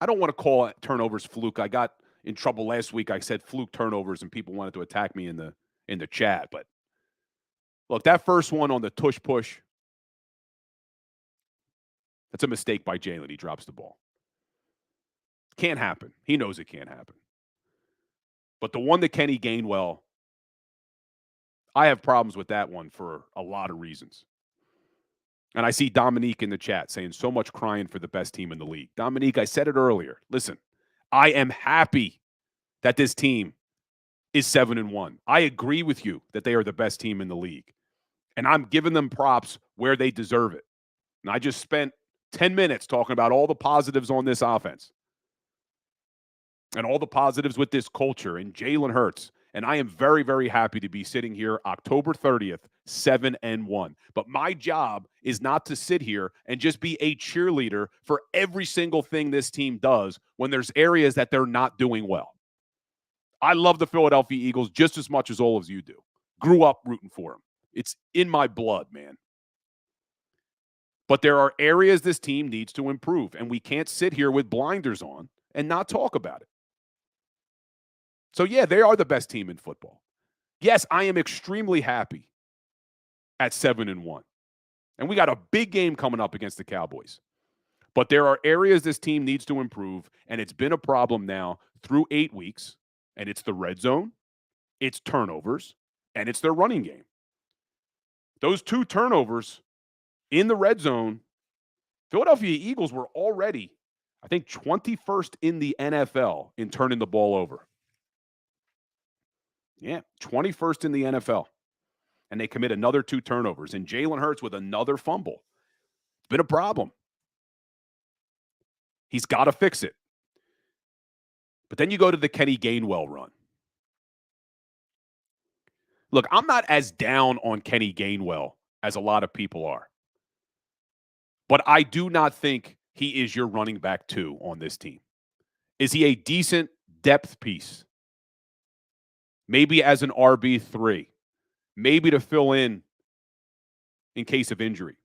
I don't want to call it turnovers fluke. I got in trouble last week. I said fluke turnovers, and people wanted to attack me in the chat. But look, that first one on the tush push, that's a mistake by Jalen. He drops the ball. Can't happen. He knows it can't happen. But the one that Kenny Gainwell, I have problems with that one for a lot of reasons. And I see Dominique in the chat saying so much crying for the best team in the league. Dominique, I said it earlier. Listen, I am happy that this team is 7-1. I agree with you that they are the best team in the league. And I'm giving them props where they deserve it. And I just spent 10 minutes talking about all the positives on this offense. And all the positives with this culture and Jalen Hurts. And I am very, very happy to be sitting here October 30th, 7-1. But my job is not to sit here and just be a cheerleader for every single thing this team does when there's areas that they're not doing well. I love the Philadelphia Eagles just as much as all of you do. Grew up rooting for them. It's in my blood, man. But there are areas this team needs to improve, and we can't sit here with blinders on and not talk about it. So, yeah, they are the best team in football. Yes, I am extremely happy at 7-1. And we got a big game coming up against the Cowboys. But there are areas this team needs to improve, and it's been a problem now through 8 weeks, and it's the red zone, it's turnovers, and it's their running game. Those 2 turnovers in the red zone, Philadelphia Eagles were already, I think, 21st in the NFL in turning the ball over. Yeah, 21st in the NFL. And they commit another 2 turnovers. And Jalen Hurts with another fumble. It's been a problem. He's got to fix it. But then you go to the Kenny Gainwell run. Look, I'm not as down on Kenny Gainwell as a lot of people are. But I do not think he is your running back 2 on this team. Is he a decent depth piece? Maybe as an RB3. Maybe to fill in case of injury.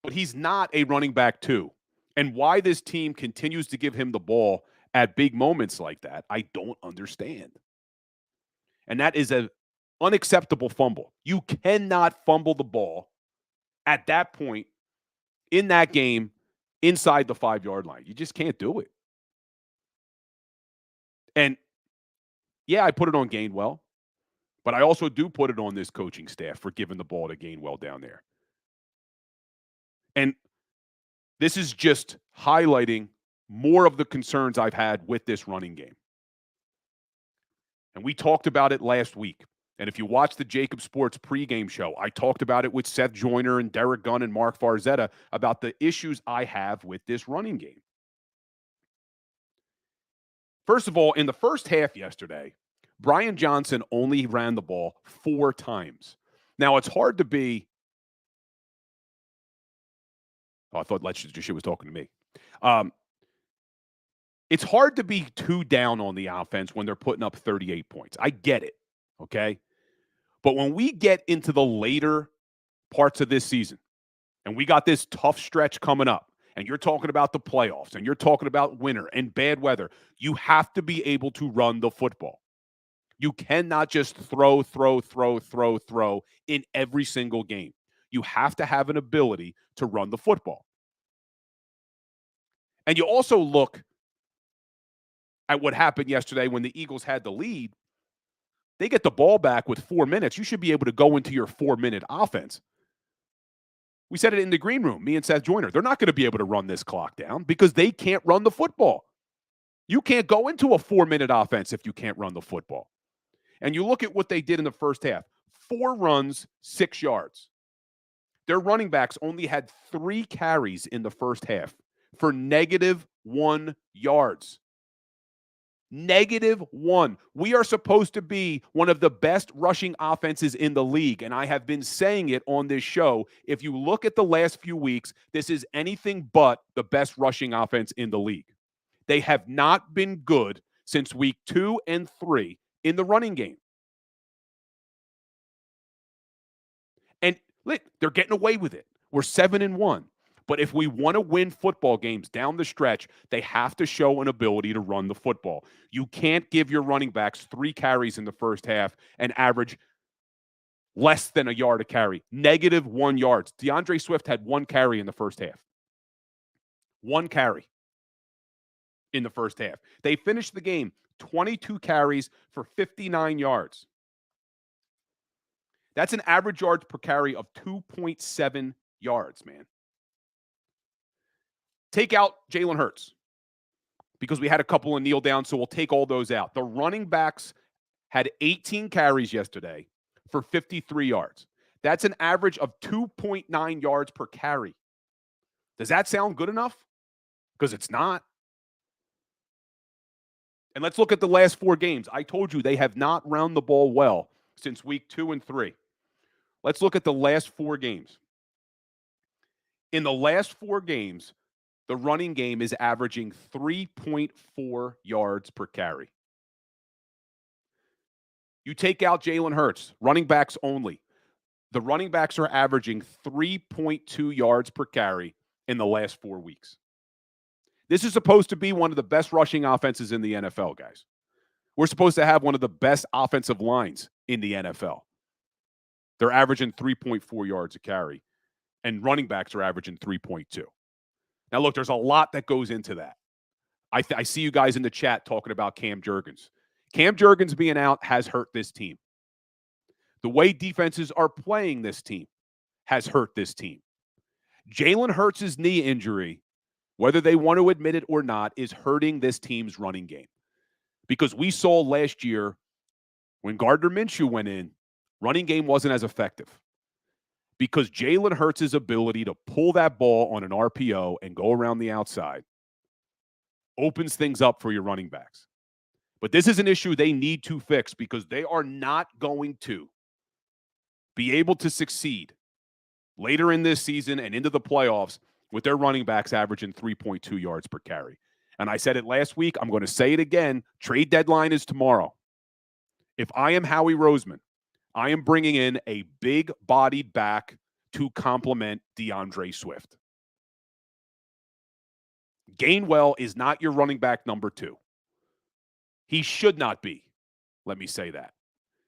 But he's not a running back 2. And why this team continues to give him the ball at big moments like that, I don't understand. And that is an unacceptable fumble. You cannot fumble the ball at that point in that game inside the 5-yard line. You just can't do it. And yeah, I put it on Gainwell, but I also do put it on this coaching staff for giving the ball to Gainwell down there. And this is just highlighting more of the concerns I've had with this running game. And we talked about it last week. And if you watch the JAKIB Sports pregame show, I talked about it with Seth Joyner and Derek Gunn and Mark Farzetta about the issues I have with this running game. First of all, in the first half yesterday, Brian Johnson only ran the ball 4 times. Now, it's hard to be Oh, I thought she was talking to me. It's hard to be too down on the offense when they're putting up 38 points. I get it, okay? But when we get into the later parts of this season, and we got this tough stretch coming up, and you're talking about the playoffs, and you're talking about winter and bad weather, you have to be able to run the football. You cannot just throw in every single game. You have to have an ability to run the football. And you also look at what happened yesterday when the Eagles had the lead. They get the ball back with 4 minutes. You should be able to go into your 4-minute offense. We said it in the green room, me and Seth Joyner. They're not going to be able to run this clock down because they can't run the football. You can't go into a 4-minute offense if you can't run the football. And you look at what they did in the first half. 4 runs, 6 yards. Their running backs only had 3 carries in the first half for -1 yards. -1. We are supposed to be one of the best rushing offenses in the league, and I have been saying it on this show. If you look at the last few weeks, this is anything but the best rushing offense in the league. They have not been good since week 2 and 3 in the running game. And look, they're getting away with it. We're 7-1. But if we want to win football games down the stretch, they have to show an ability to run the football. You can't give your running backs 3 carries in the first half and average less than a yard a carry. -1 yards. DeAndre Swift had 1 carry in the first half. 1 carry in the first half. They finished the game 22 carries for 59 yards. That's an average yards per carry of 2.7 yards, man. Take out Jalen Hurts because we had a couple of kneel downs, so we'll take all those out. The running backs had 18 carries yesterday for 53 yards. That's an average of 2.9 yards per carry. Does that sound good enough? Because it's not. And let's look at the last 4 games. I told you they have not run the ball well since week 2 and 3. Let's look at the last 4 games. In the last 4 games, the running game is averaging 3.4 yards per carry. You take out Jalen Hurts, running backs only. The running backs are averaging 3.2 yards per carry in the last 4 weeks. This is supposed to be one of the best rushing offenses in the NFL, guys. We're supposed to have one of the best offensive lines in the NFL. They're averaging 3.4 yards a carry, and running backs are averaging 3.2. Now, look, there's a lot that goes into that. I see you guys in the chat talking about Cam Jurgens. Cam Jurgens being out has hurt this team. The way defenses are playing this team has hurt this team. Jalen Hurts' knee injury, whether they want to admit it or not, is hurting this team's running game. Because we saw last year when Gardner Minshew went in, running game wasn't as effective. Because Jalen Hurts' ability to pull that ball on an RPO and go around the outside opens things up for your running backs. But this is an issue they need to fix because they are not going to be able to succeed later in this season and into the playoffs with their running backs averaging 3.2 yards per carry. And I said it last week. I'm going to say it again. Trade deadline is tomorrow. If I am Howie Roseman, I am bringing in a big-bodied back to complement DeAndre Swift. Gainwell is not your running back number 2. He should not be. Let me say that.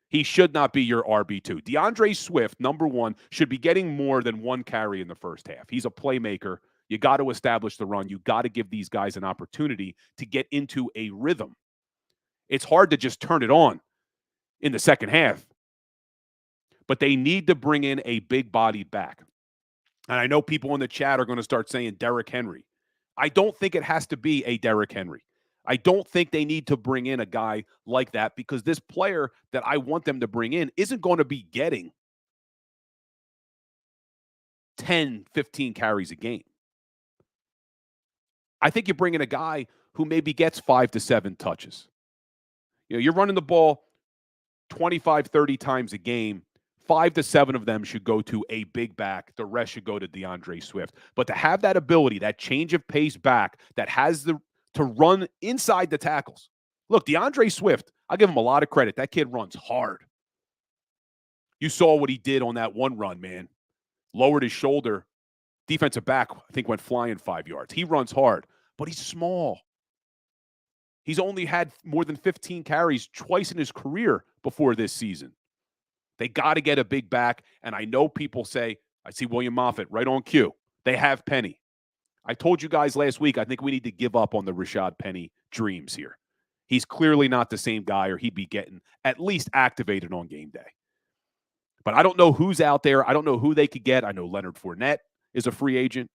He should not be your RB2. DeAndre Swift, number 1, should be getting more than 1 carry in the first half. He's a playmaker. You got to establish the run. You got to give these guys an opportunity to get into a rhythm. It's hard to just turn it on in the second half. But they need to bring in a big-bodied back. And I know people in the chat are going to start saying Derrick Henry. I don't think it has to be a Derrick Henry. I don't think they need to bring in a guy like that because this player that I want them to bring in isn't going to be getting 10, 15 carries a game. I think you bring in a guy who maybe gets 5 to 7 touches. You know, you're running the ball 25, 30 times a game 5 to 7 of them should go to a big back. The rest should go to DeAndre Swift. But to have that ability, that change of pace back that has to run inside the tackles. Look, DeAndre Swift, I'll give him a lot of credit. That kid runs hard. You saw what he did on that one run, man. Lowered his shoulder. Defensive back, I think, went flying 5 yards. He runs hard, but he's small. He's only had more than 15 carries twice in his career before this season. They got to get a big back, and I know people say, I see William Moffitt right on cue. They have Penny. I told you guys last week, I think we need to give up on the Rashad Penny dreams here. He's clearly not the same guy, or he'd be getting at least activated on game day. But I don't know who's out there. I don't know who they could get. I know Leonard Fournette is a free agent.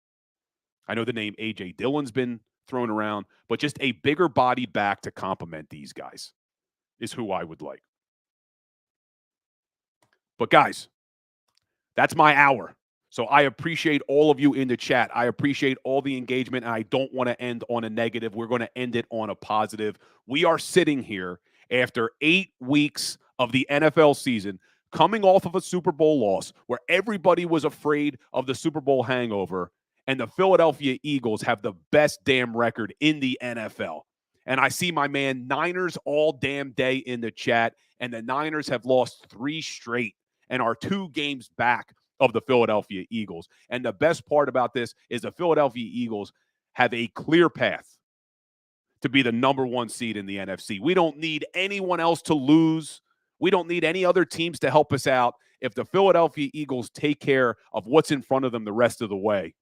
I know the name A.J. Dillon's been thrown around, but just a bigger body back to complement these guys is who I would like. But guys, that's my hour. So I appreciate all of you in the chat. I appreciate all the engagement, and I don't want to end on a negative. We're going to end it on a positive. We are sitting here after 8 weeks of the NFL season, coming off of a Super Bowl loss where everybody was afraid of the Super Bowl hangover, and the Philadelphia Eagles have the best damn record in the NFL. And I see my man Niners all damn day in the chat, and the Niners have lost 3 straight and are 2 games back of the Philadelphia Eagles. And the best part about this is the Philadelphia Eagles have a clear path to be the number 1 seed in the NFC. We don't need anyone else to lose. We don't need any other teams to help us out. If the Philadelphia Eagles take care of what's in front of them the rest of the way,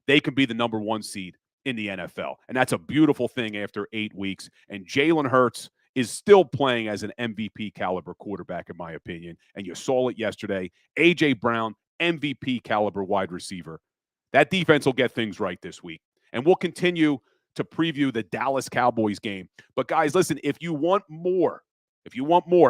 they could be the number 1 seed in the NFL. And that's a beautiful thing after 8 weeks. And Jalen Hurts is still playing as an MVP caliber quarterback, in my opinion. And you saw it yesterday. A.J. Brown, MVP caliber wide receiver. That defense will get things right this week. And we'll continue to preview the Dallas Cowboys game. But guys, listen, if you want more,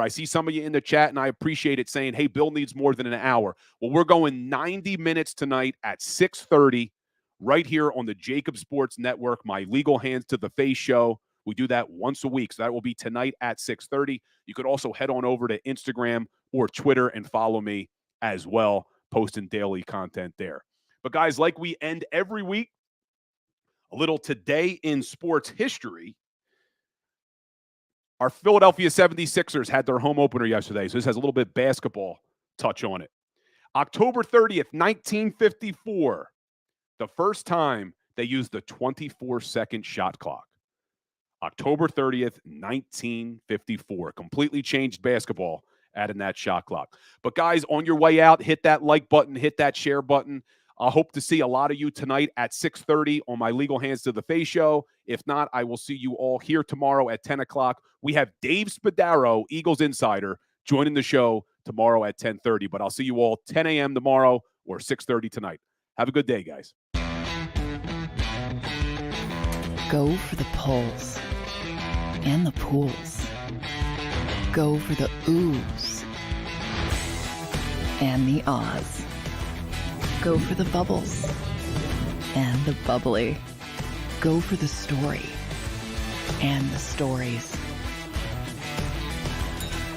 I see some of you in the chat, and I appreciate it, saying, hey, Bill needs more than an hour. Well, we're going 90 minutes tonight at 6:30 right here on the JAKIB Sports Network, my Legal Hands to the Face show. We do that once a week, so that will be tonight at 6:30. You could also head on over to Instagram or Twitter and follow me as well, posting daily content there. But guys, like we end every week, a little today in sports history. Our Philadelphia 76ers had their home opener yesterday, so this has a little bit basketball touch on it. October 30th, 1954, the first time they used the 24-second shot clock. October 30th, 1954. Completely changed basketball, adding that shot clock. But guys, on your way out, hit that like button, hit that share button. I hope to see a lot of you tonight at 6:30 on my Legal Hands to the Face show. If not, I will see you all here tomorrow at 10 o'clock. We have Dave Spadaro, Eagles Insider, joining the show tomorrow at 10:30. But I'll see you all 10 a.m. tomorrow or 6:30 tonight. Have a good day, guys. Go for the pulls and the pools. Go for the oohs and the ahs. Go for the bubbles and the bubbly. Go for the story and the stories.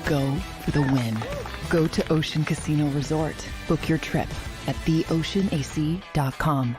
Go for the win. Go to Ocean Casino Resort. Book your trip at theoceanac.com.